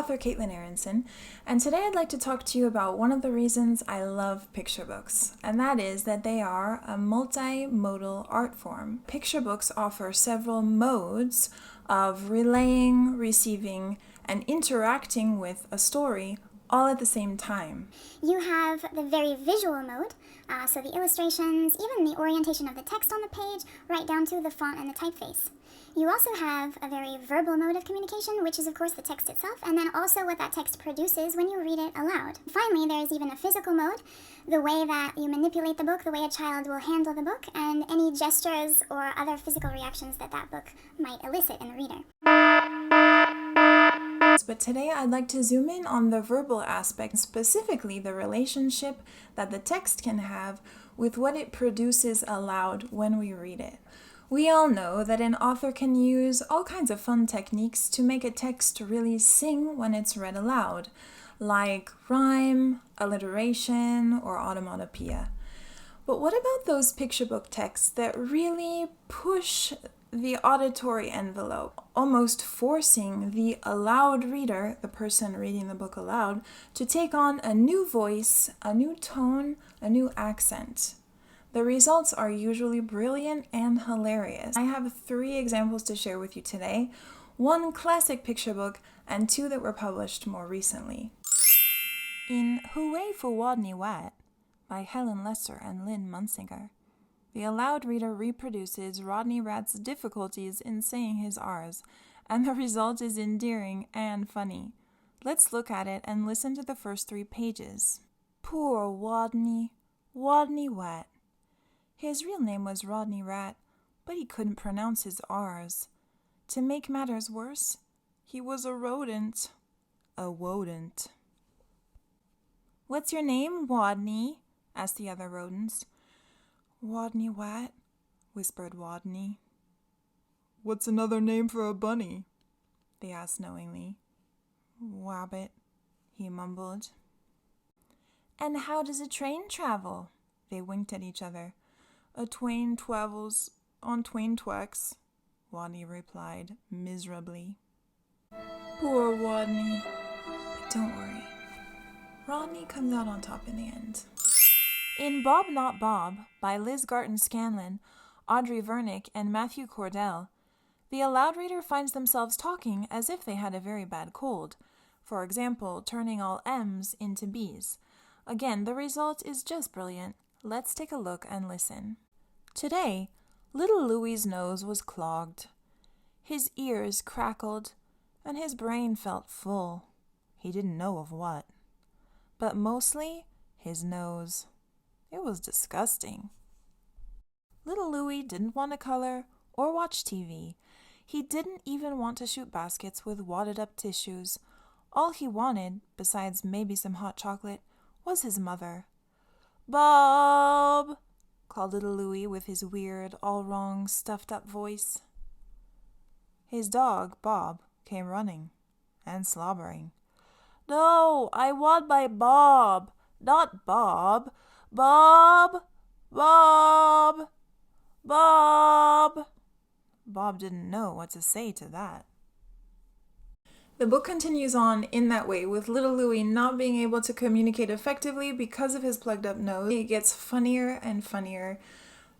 author Caitlin Aronson, and today I'd like to talk to you about one of the reasons I love picture books, and that is that they are a multimodal art form. Picture books offer several modes of relaying, receiving, and interacting with a story all at the same time. You have the very visual mode, so the illustrations, even the orientation of the text on the page, right down to the font and the typeface. You also have a very verbal mode of communication, which is of course the text itself, and then also what that text produces when you read it aloud. Finally, there is even a physical mode, the way that you manipulate the book, the way a child will handle the book, and any gestures or other physical reactions that that book might elicit in the reader. But today I'd like to zoom in on the verbal aspect, specifically the relationship that the text can have with what it produces aloud when we read it. We all know that an author can use all kinds of fun techniques to make a text really sing when it's read aloud, like rhyme, alliteration, or onomatopoeia. But what about those picture book texts that really push the auditory envelope, almost forcing the aloud reader, the person reading the book aloud, to take on a new voice, a new tone, a new accent? The results are usually brilliant and hilarious. I have 3 examples to share with you today, 1 classic picture book and 2 that were published more recently. In HOOWAY for WODNEY by Helen and Lynn Munsinger, the aloud reader reproduces Rodney Rat's difficulties in saying his R's, and the result is endearing and funny. Let's look at it and listen to the first 3 pages. Poor Rodney Rat. His real name was Rodney Rat, but he couldn't pronounce his R's. To make matters worse, he was a rodent. A wodent. What's your name, Rodney? Asked the other rodents. Rodney Rat, whispered Rodney. What's another name for a bunny? They asked knowingly. Wabbit, he mumbled. And how does a train travel? They winked at each other. A twain travels on twain tracks, Rodney replied miserably. Poor Rodney. But don't worry. Rodney comes out on top in the end. In Bob Not Bob by Liz Garton Scanlon, Audrey Vernick, and Matthew Cordell, the aloud reader finds themselves talking as if they had a very bad cold, for example, turning all M's into B's. Again, the result is just brilliant. Let's take a look and listen. Today, little Louie's nose was clogged. His ears crackled, and his brain felt full. He didn't know of what. But mostly, his nose. It was disgusting. Little Louie didn't want to color or watch TV. He didn't even want to shoot baskets with wadded-up tissues. All he wanted, besides maybe some hot chocolate, was his mother. Bob! Called little Louie with his weird, all-wrong, stuffed-up voice. His dog, Bob, came running and slobbering. No, I want my Bob, not Bob. Bob! Bob! Bob! Bob didn't know what to say to that. The book continues on in that way, with little Louie not being able to communicate effectively because of his plugged-up nose. It gets funnier and funnier.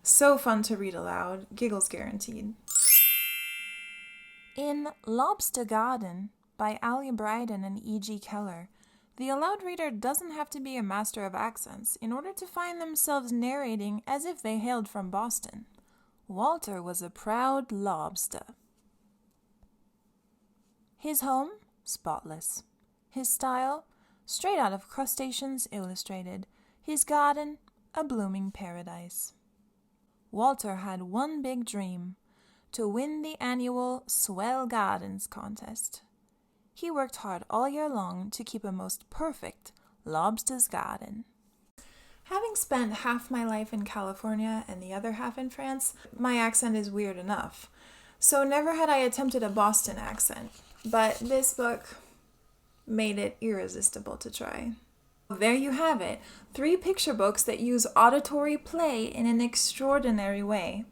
So fun to read aloud. Giggles Guaranteed. In LOBSTAH GAHDEN by Alli, Brydon, and E.G. Keller, the aloud reader doesn't have to be a master of accents in order to find themselves narrating as if they hailed from Boston. Walter was a proud lobster. His home, spotless. His style, straight out of Crustaceans Illustrated. His garden, a blooming paradise. Walter had one big dream, to win the annual Swell Gardens contest. He worked hard all year long to keep a most perfect lobster's garden. Having spent half my life in California and the other half in France, my accent is weird enough. So never had I attempted a Boston accent. But this book made it irresistible to try. There you have it, 3 picture books that use auditory play in an extraordinary way.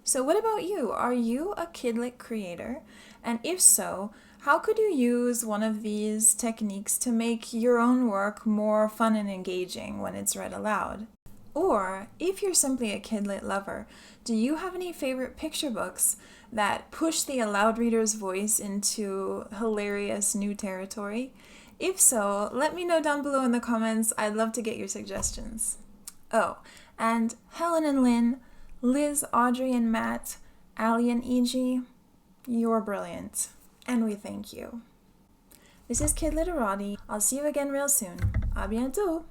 So what about you? Are you a Kidlit creator? And if so, How could you use one of these techniques to make your own work more fun and engaging when it's read aloud? Or, if you're simply a kidlit lover, do you have any favorite picture books that push the aloud reader's voice into hilarious new territory? If so, let me know down below in the comments. I'd love to get your suggestions. Oh, and Helen and Lynn, Liz, Audrey, and Matt, Alli, and E.G., you're brilliant. And we thank you. This is Kid Literati. I'll see you again real soon. A bientôt!